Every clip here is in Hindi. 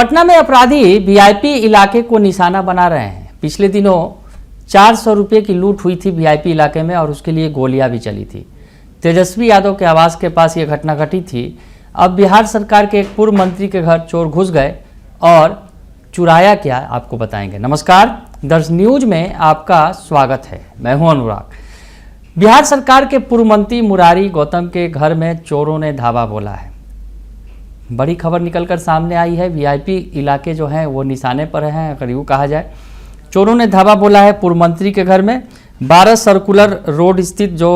पटना में अपराधी वीआईपी इलाके को निशाना बना रहे हैं। पिछले दिनों 400 रुपये की लूट हुई थी वीआईपी इलाके में और उसके लिए गोलियां भी चली थी। तेजस्वी यादव के आवास के पास ये घटना घटी थी। अब बिहार सरकार के एक पूर्व मंत्री के घर चोर घुस गए और चुराया क्या आपको बताएंगे। नमस्कार, दर्श न्यूज में आपका स्वागत है। मैं हूं अनुराग। बिहार सरकार के पूर्व मंत्री मुरारी गौतम के घर में चोरों ने धावा बोला है। बड़ी खबर निकलकर सामने आई है। वीआईपी इलाके जो हैं वो निशाने पर हैं, अगर यूँ कहा जाए। चोरों ने धावा बोला है पूर्व मंत्री के घर में। 12 सर्कुलर रोड स्थित जो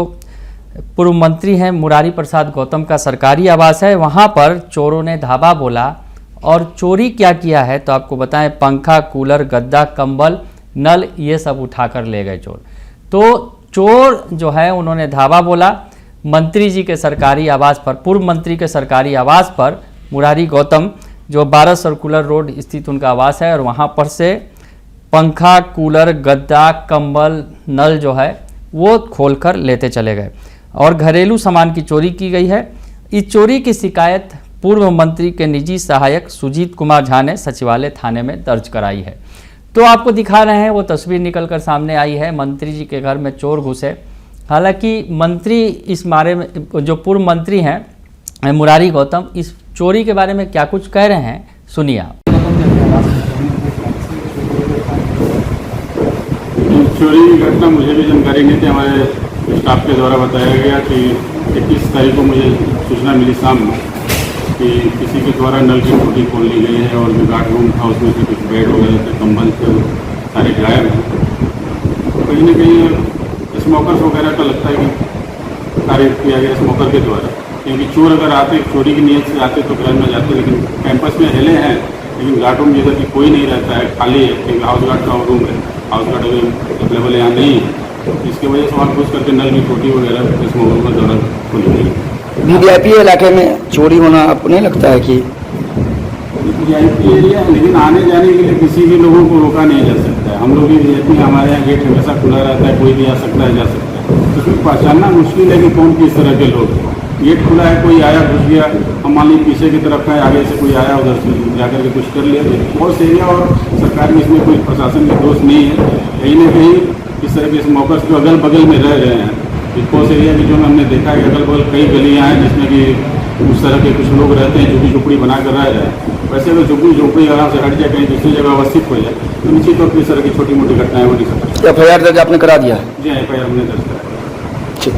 पूर्व मंत्री हैं मुरारी प्रसाद गौतम का सरकारी आवास है, वहाँ पर चोरों ने धावा बोला और चोरी क्या किया है तो आपको बताएं। पंखा, कूलर, गद्दा, कंबल, नल ये सब उठाकर ले गए चोर। तो चोर जो है उन्होंने धावा बोला मंत्री जी के सरकारी आवास पर, पूर्व मंत्री के सरकारी आवास पर। मुरारी गौतम जो 12 सर्कुलर रोड स्थित उनका आवास है और वहाँ पर से पंखा, कूलर, गद्दा, कंबल, नल जो है वो खोलकर लेते चले गए और घरेलू सामान की चोरी की गई है। इस चोरी की शिकायत पूर्व मंत्री के निजी सहायक सुजीत कुमार झा ने सचिवालय थाने में दर्ज कराई है। तो आपको दिखा रहे हैं वो तस्वीर निकलकर सामने आई है। मंत्री जी के घर में चोर घुसे। हालांकि मंत्री इस बारे में, जो पूर्व मंत्री हैं मुरारी गौतम, इस चोरी के बारे में क्या कुछ कह रहे हैं, सुनिए आप। चोरी की घटना मुझे भी जानकारी नहीं थी। हमारे स्टाफ के द्वारा बताया गया कि 21 तारीख को मुझे सूचना मिली शाम में कि किसी के द्वारा नल की टूटी खोल ली गई है और जो गार्ड रूम था उसमें से कुछ बेड वगैरह थे, कंबल थे, सारे गायब हैं। कहीं ना कहीं स्मोकर्स वगैरह का लगता है कि कार्य किया गया स्मोकर के द्वारा, क्योंकि चोर अगर आते चोरी की नीयत से आते तो क्राइम में जाते, लेकिन कैंपस में हिले हैं लेकिन गार्ड रूम जैसा कि कोई नहीं रहता है, खाली है, क्योंकि हाउस गार्ड का रूम है, हाउस गार्ड अवेलेबल यहाँ नहीं है। इसकी वजह से वहाँ घुस करके नल की टोटी वगैरह स्मोकर के द्वारा खोली गई। वीआईपी इलाके में चोरी होना आपको नहीं लगता है कि वीआईपी एरिया है, लेकिन आने जाने के लिए किसी भी लोगों को रोका नहीं जा सकता है। हम लोग भी वीआईपी, हमारे यहाँ गेट हमेशा खुला रहता है, कोई भी आ सकता है, जा सकता है। उसमें पहचानना मुश्किल है कि कौन किस तरह के लोग हैं। गेट खुला है, कोई आया घुस गया, हम मान लीजिए पीछे की तरफ है, आगे से कोई आया उधर से जाकर के कुछ कर लिया। फोर्स एरिया और सरकार में इसमें कोई प्रशासन का दोष नहीं है। कहीं ना कहीं इस तरह के स्मोकर्स जो अगल बगल में रह रहे हैं, फोर्स एरिया की जो हमने देखा है अगल बगल कई गलियाँ हैं जिसमें कि उस तरह के कुछ लोग रहते हैं, झुग्गी झोपड़ी बना कर रह रहे हैं। वैसे अगर झुग्गी झोपड़ी आराम से हट जाए, कहीं दूसरी जगह अवस्थित हो जाए तो निश्चित तौर पर इस तरह की छोटी मोटी घटनाएं हो नहीं सकती। FIR दर्ज आपने करा दिया? जी, FIR हमने दर्ज कराया। ठीक।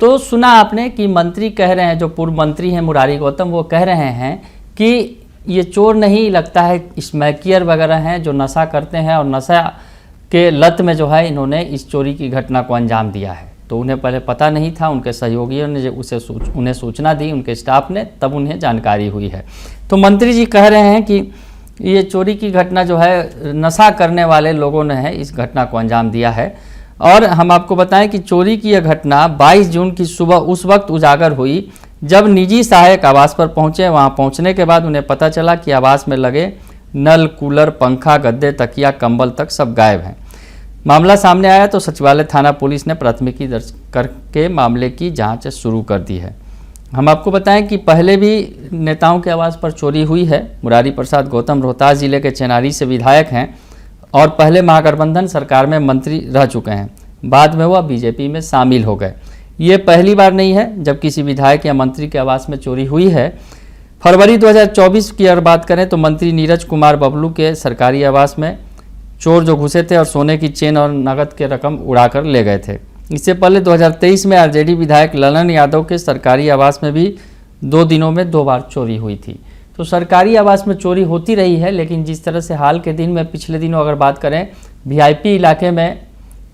तो सुना आपने कि मंत्री कह रहे हैं, जो पूर्व मंत्री हैं मुरारी गौतम, वो कह रहे हैं कि ये चोर नहीं, लगता है स्मैकियर वगैरह हैं जो नशा करते हैं और नशा के लत में जो है इन्होंने इस चोरी की घटना को अंजाम दिया है। तो उन्हें पहले पता नहीं था, उनके सहयोगियों ने उन्हें सूचना दी, उनके स्टाफ ने, तब उन्हें जानकारी हुई है। तो मंत्री जी कह रहे हैं कि ये चोरी की घटना जो है नशा करने वाले लोगों ने है इस घटना को अंजाम दिया है। और हम आपको बताएं कि चोरी की यह घटना 22 जून की सुबह उस वक्त उजागर हुई जब निजी सहायक आवास पर पहुंचे। वहां पहुंचने के बाद उन्हें पता चला कि आवास में लगे नल, कूलर, पंखा, गद्दे, तकिया, कंबल तक सब गायब हैं। मामला सामने आया तो सचिवालय थाना पुलिस ने प्राथमिकी दर्ज करके मामले की जांच शुरू कर दी है। हम आपको बताएं कि पहले भी नेताओं के आवास पर चोरी हुई है। मुरारी प्रसाद गौतम रोहतास जिले के चेनारी से विधायक हैं और पहले महागठबंधन सरकार में मंत्री रह चुके हैं। बाद में वह बीजेपी में शामिल हो गए। ये पहली बार नहीं है जब किसी विधायक या मंत्री के आवास में चोरी हुई है। फरवरी 2024 की अगर बात करें तो मंत्री नीरज कुमार बबलू के सरकारी आवास में चोर जो घुसे थे और सोने की चेन और नकद के रकम उड़ाकर ले गए थे। इससे पहले 2023 में आरजेडी विधायक ललन यादव के सरकारी आवास में भी 2 दिनों में 2 बार चोरी हुई थी। तो सरकारी आवास में चोरी होती रही है, लेकिन जिस तरह से हाल के दिन में, पिछले दिनों अगर बात करें, वीआईपी इलाके में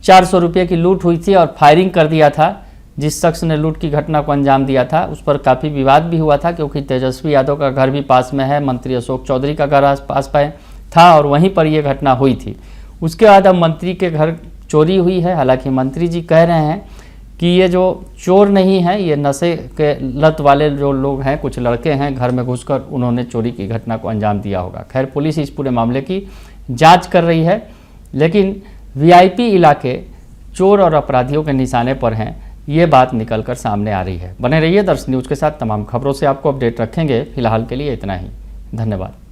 400 रुपये की लूट हुई थी और फायरिंग कर दिया था। जिस शख्स ने लूट की घटना को अंजाम दिया था उस पर काफ़ी विवाद भी हुआ था, क्योंकि तेजस्वी यादव का घर भी पास में है, मंत्री अशोक चौधरी का घर पास में था और वहीं पर यह घटना हुई थी। उसके बाद अब मंत्री के घर चोरी हुई है। हालांकि मंत्री जी कह रहे हैं कि ये जो चोर नहीं है, ये नशे के लत वाले जो लोग हैं, कुछ लड़के हैं, घर में घुसकर उन्होंने चोरी की घटना को अंजाम दिया होगा। खैर, पुलिस इस पूरे मामले की जांच कर रही है, लेकिन वीआईपी इलाके चोर और अपराधियों के निशाने पर हैं, ये बात निकलकर सामने आ रही है। बने रहिए दर्श न्यूज़ के साथ, तमाम खबरों से आपको अपडेट रखेंगे। फिलहाल के लिए इतना ही, धन्यवाद।